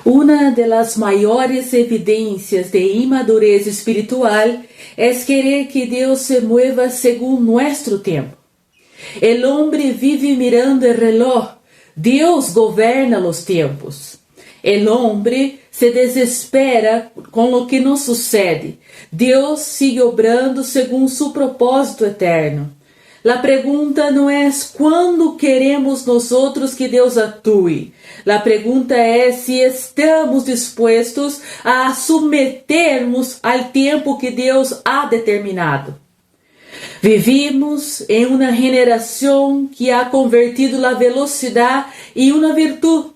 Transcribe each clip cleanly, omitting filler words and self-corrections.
Una de las mayores evidencias de inmadurez espiritual es querer que Dios se mueva según nuestro tiempo. El hombre vive mirando el reloj, Dios gobierna los tiempos. El hombre se desespera con lo que no sucede. Dios sigue obrando según su propósito eterno. La pregunta no es cuándo queremos nosotros que Deus atue. La pregunta é se estamos dispostos a submetermos al tempo que Deus ha determinado. Vivimos em uma generação que ha convertido a velocidade em uma virtude.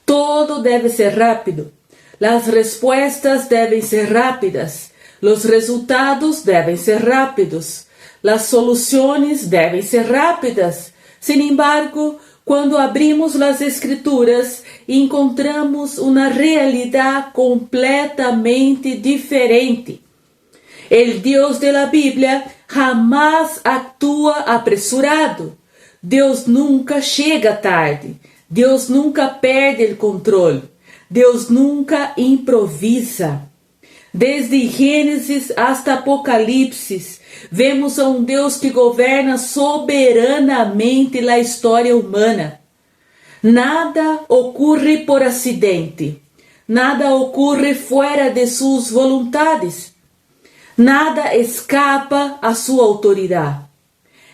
Todo deve ser rápido. As respostas devem ser rápidas. Os resultados devem ser rápidos. As soluções devem ser rápidas. Sin embargo, quando abrimos as Escrituras, encontramos uma realidade completamente diferente. El Deus de la Bíblia jamais atua apressurado. Deus nunca chega tarde. Deus nunca perde o controle. Deus nunca improvisa. Desde Gênesis hasta Apocalipse, vemos a Deus que governa soberanamente a história humana. Nada ocorre por acidente. Nada ocorre fora de suas vontades. Nada escapa a sua autoridade.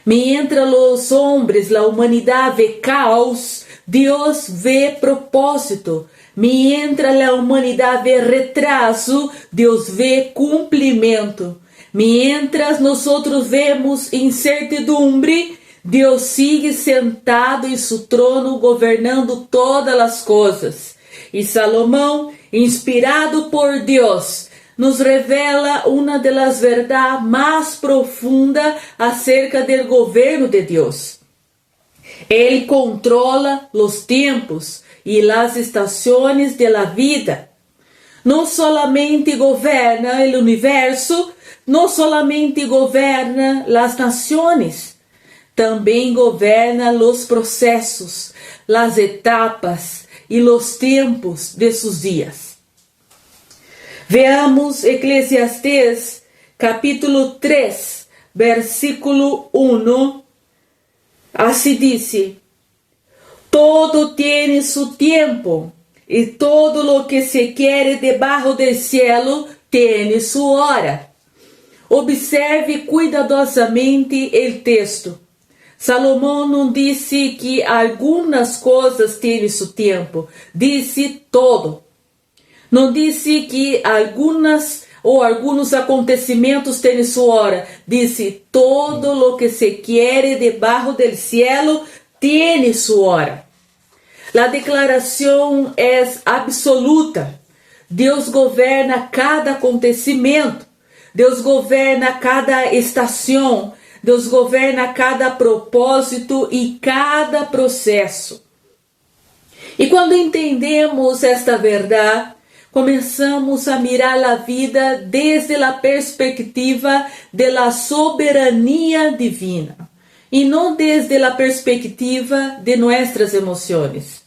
Mientras los hombres, la humanidad ve caos, Dios ve propósito. Mientras la humanidad ve retraso, Deus vê cumprimento. Mientras nosotros vemos incertidumbre, Deus sigue sentado em seu trono, governando todas as coisas. E Salomão, inspirado por Deus, nos revela uma das verdades mais profundas acerca do governo de Deus. Ele controla os tempos e as estações de la vida. Não solamente governa o universo, não solamente governa as nações, também governa os processos, as etapas e os tempos de seus dias. Veamos Eclesiastés capítulo 3, versículo 1. Assim diz: todo tiene su tiempo, e todo lo que se quiere debajo del cielo tiene su hora. Observe cuidadosamente o texto. Salomão não disse que algumas coisas têm seu tempo, disse todo. Não disse que alguns acontecimentos têm sua hora, disse todo lo que se quiere debajo del cielo tiene su hora. La declaração é absoluta. Deus governa cada acontecimento. Deus governa cada estação. Deus governa cada propósito e cada processo. E quando entendemos esta verdade, começamos a mirar a vida desde a perspectiva da soberania divina e não desde a perspectiva de nossas emoções.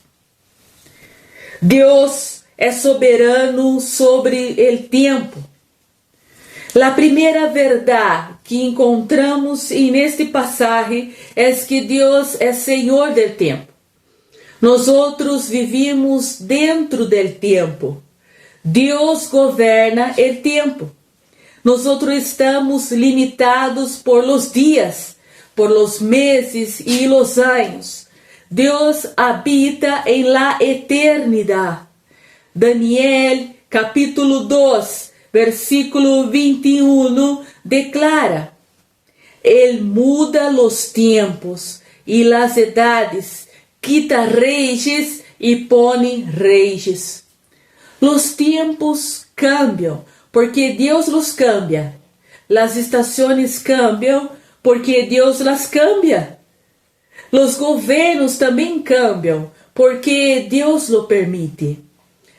Deus é soberano sobre o tempo. A primeira verdade que encontramos neste passagem é que Deus é Senhor do tempo. Nós outros vivimos dentro do tempo. Deus governa o tempo. Nós outros estamos limitados por los dias, por los meses e los anos. Deus habita em la eternidade. Daniel, capítulo 2, versículo 21, declara: Ele muda los tiempos e las edades, quita reis e põe reis. Los tiempos cambiam, porque Deus los cambia. Las estações cambiam, porque Deus las cambia. Los governos também cambiam, porque Deus lo permite.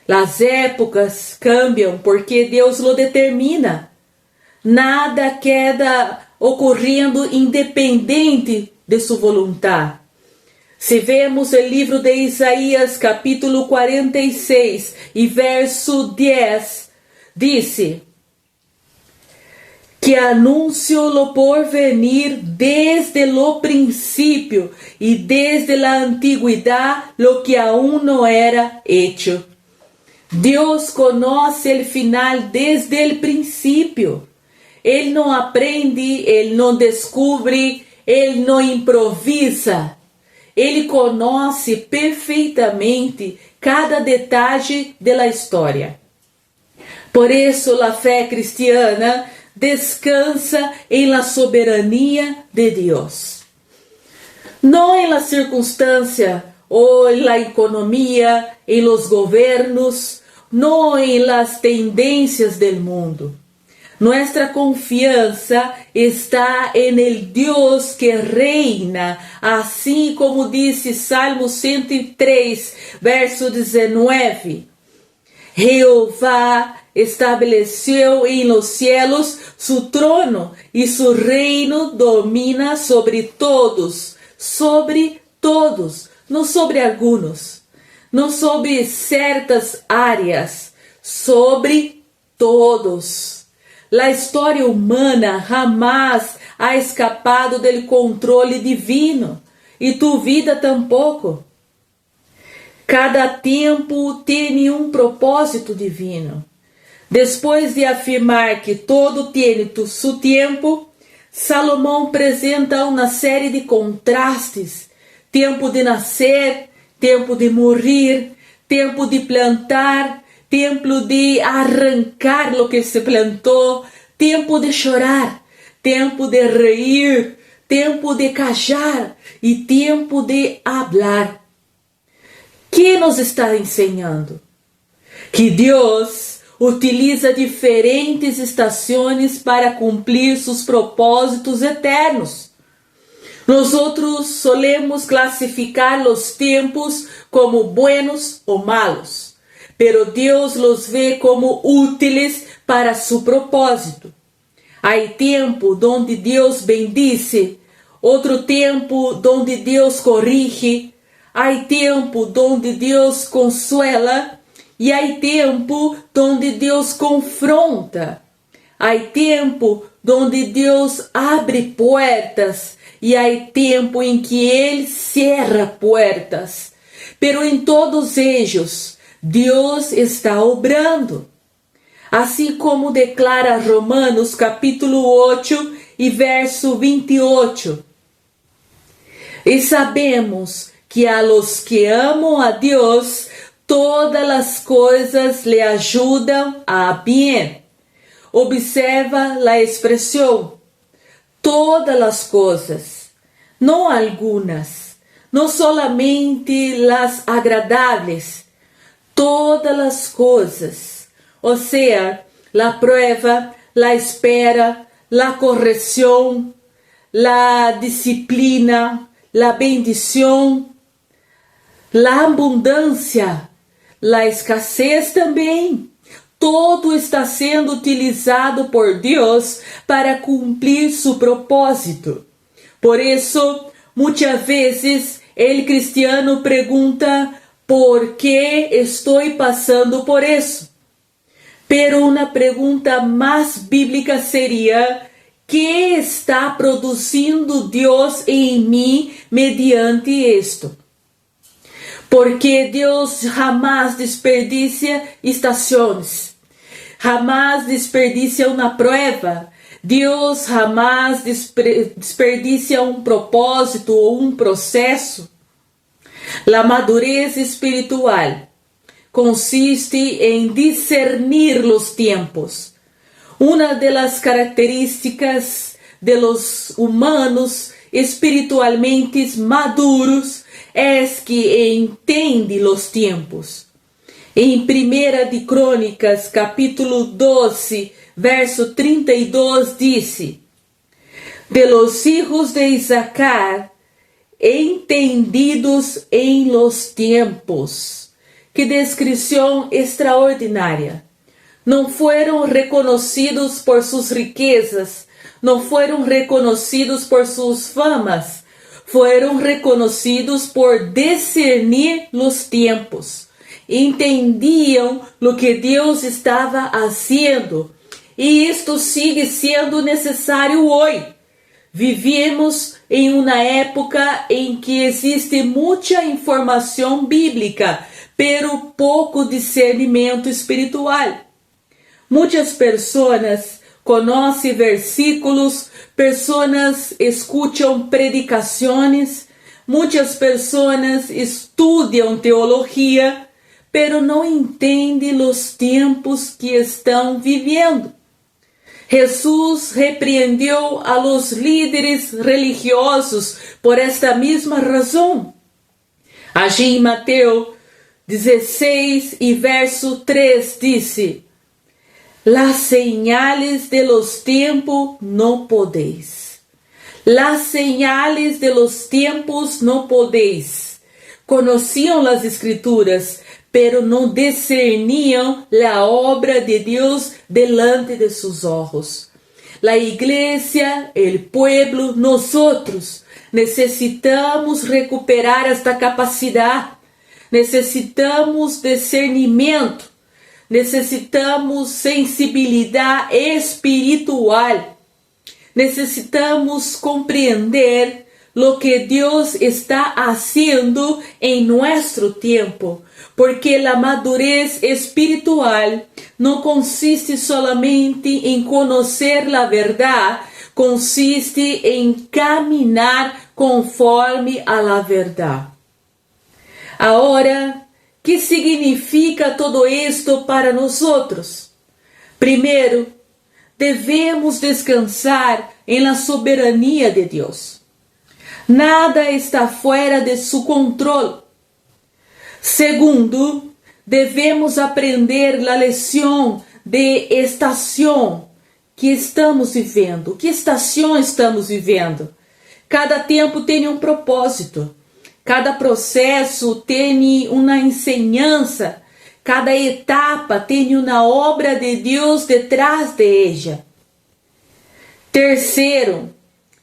Las épocas cambiam, porque Deus lo determina. Nada queda ocorrendo independente de sua vontade. Se vemos o livro de Isaías, capítulo 46 e verso 10, disse que anuncio lo porvenir desde lo principio y desde la antigüedad lo que aún no era hecho. Deus conoce el final desde el principio. Ele não aprende, ele não descobre, ele não improvisa. Ele conhece perfeitamente cada detalhe da história. Por isso, a fé cristiana descansa em la soberania de Deus. Não em la circunstância ou em la economia, em los governos, não em las tendências del mundo. Nuestra confiança está en el Dios que reina, assim como disse Salmo 103, verso 19. Jehová estabeleceu em los cielos su trono e su reino domina sobre todos, não sobre algunos, não sobre certas áreas, sobre todos. A história humana jamais ha escapado del controle divino, e tu vida tampouco. Cada tempo tem um propósito divino. Depois de afirmar que todo tem seu tempo, Salomão apresenta uma série de contrastes: tempo de nascer, tempo de morrer, tempo de plantar, tempo de arrancar lo que se plantou, tempo de chorar, tempo de reír, tempo de callar e tempo de hablar. Que nos está ensinando? Que Deus utiliza diferentes estações para cumprir seus propósitos eternos. Nós outros solemos classificar os tempos como buenos ou malos, pero Deus los vê como úteis para su propósito. Há tempo donde Deus bendice, outro tempo donde Deus corrige, há tempo donde Deus consuela e há tempo donde Deus confronta. Há tempo donde Deus abre portas e há tempo em que Ele cierra portas. Pero em todos eles, Deus está obrando. Assim como declara Romanos capítulo 8 e verso 28. E sabemos que a los que amam a Deus, todas as coisas lhe ajudam a bem. Observa a expressão, todas as coisas, não algumas, não solamente as agradáveis, todas as coisas, ou seja, a prueba, a espera, a correção, a disciplina, a bendição, a abundância, a escassez também. Todo está sendo utilizado por Deus para cumprir seu propósito. Por isso, muitas vezes, o cristiano pergunta: ¿por que estou passando por isso? Pero uma pergunta mais bíblica seria: ¿qué está produzindo Deus em mim mediante isto? Porque Deus jamais desperdicia estações, jamais desperdicia uma prueba, Deus jamais desperdicia um propósito ou um processo. A madurez espiritual consiste em discernir os tempos. Uma das características de los humanos espiritualmente maduros é que entende os tempos. Em 1 de Crônicas, capítulo 12, verso 32, disse: de los hijos de Isacar, entendidos em los tempos. Que descrição extraordinária! Não foram reconhecidos por suas riquezas, não foram reconhecidos por suas famas, fueron reconocidos por discernir los tiempos. Entendiam lo que Deus estava haciendo. E isto sigue sendo necessário hoje. Vivemos em uma época em que existe muita informação bíblica, pero pouco discernimento espiritual. Muitas pessoas conhecem versículos, pessoas escutam predicações, muitas pessoas estudam teologia, pero não entendem os tempos que estão vivendo. Jesus repreendeu a los líderes religiosos por esta mesma razão. Allí em Mateus 16 e verso 3 disse: Las señales de los tiempos no podéis. Las señales de los tiempos no podéis. Conociam las escrituras, pero não discerniam a obra de Deus delante de seus ojos. La igreja, el pueblo, nosotros necessitamos recuperar esta capacidade. Necessitamos discernimento. Necessitamos sensibilidade espiritual. Necessitamos compreender lo que Deus está haciendo en nuestro tiempo, porque la madurez espiritual no consiste solamente en conocer la verdad, consiste en caminar conforme a la verdad. Ahora, ¿qué significa todo esto para nosotros? Primeiro, devemos descansar en la soberania de Deus. Nada está fora de su controle. Segundo, devemos aprender a lição de estação que estamos vivendo. Que estação estamos vivendo? Cada tempo tem um propósito. Cada processo tem uma enseñança. Cada etapa tem uma obra de Deus detrás de ella. Terceiro,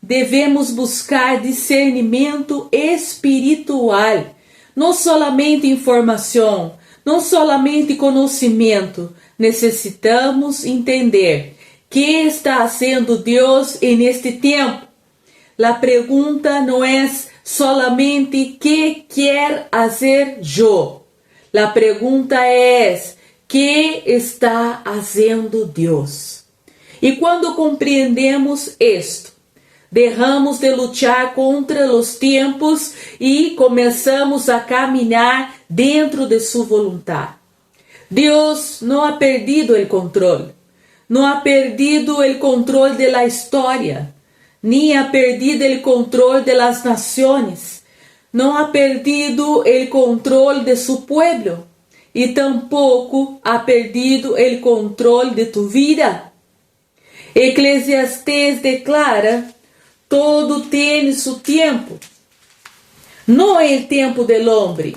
devemos buscar discernimento espiritual, não solamente informação, não solamente conhecimento. Necessitamos entender que está fazendo Deus neste tempo. A pergunta não é solamente que quer fazer eu. A pergunta é que está fazendo Deus. E quando compreendemos isto, deixamos de lutar contra os tempos e começamos a caminhar dentro de sua vontade. Deus não ha perdido o controle. Não ha perdido o controle da história. Nem ha perdido o controle das nações. Não ha perdido o controle de seu povo. E tampouco ha perdido o controle de tu vida. Eclesiastés declara: todo tem seu tempo. Não é o tempo do homem,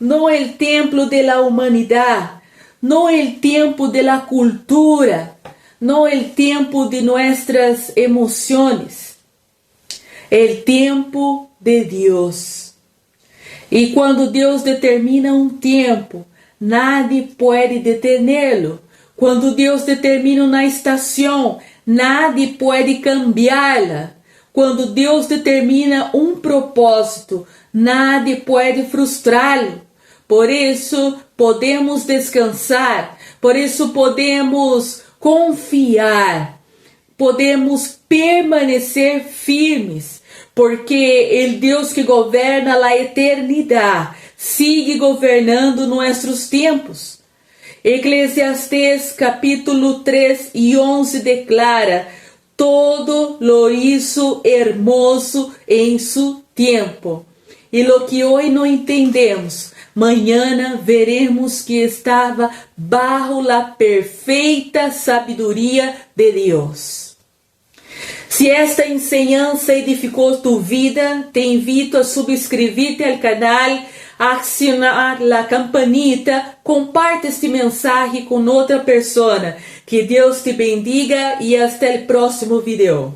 não é o tempo da humanidade, não é o tempo da cultura, não é o tempo de nossas emoções. É o tempo de Deus. E quando Deus determina um tempo, nadie pode detê-lo. Quando Deus determina uma estação, nadie pode cambiá-la. Quando Deus determina um propósito, nadie pode frustrá-lo. Por isso podemos descansar, por isso podemos confiar, podemos permanecer firmes, porque o Deus que governa a eternidade sigue governando nossos tempos. Eclesiastés capítulo 3 e 11 declara: todo lo hizo hermoso em su tiempo. E lo que hoje não entendemos, mañana veremos que estava bajo la perfeita sabedoria de Deus. Se esta enseñança edificou tu vida, te invito a subscrever-te ao canal, a acionar a campanita, comparte este mensaje com outra pessoa. Que Deus te bendiga e até o próximo vídeo.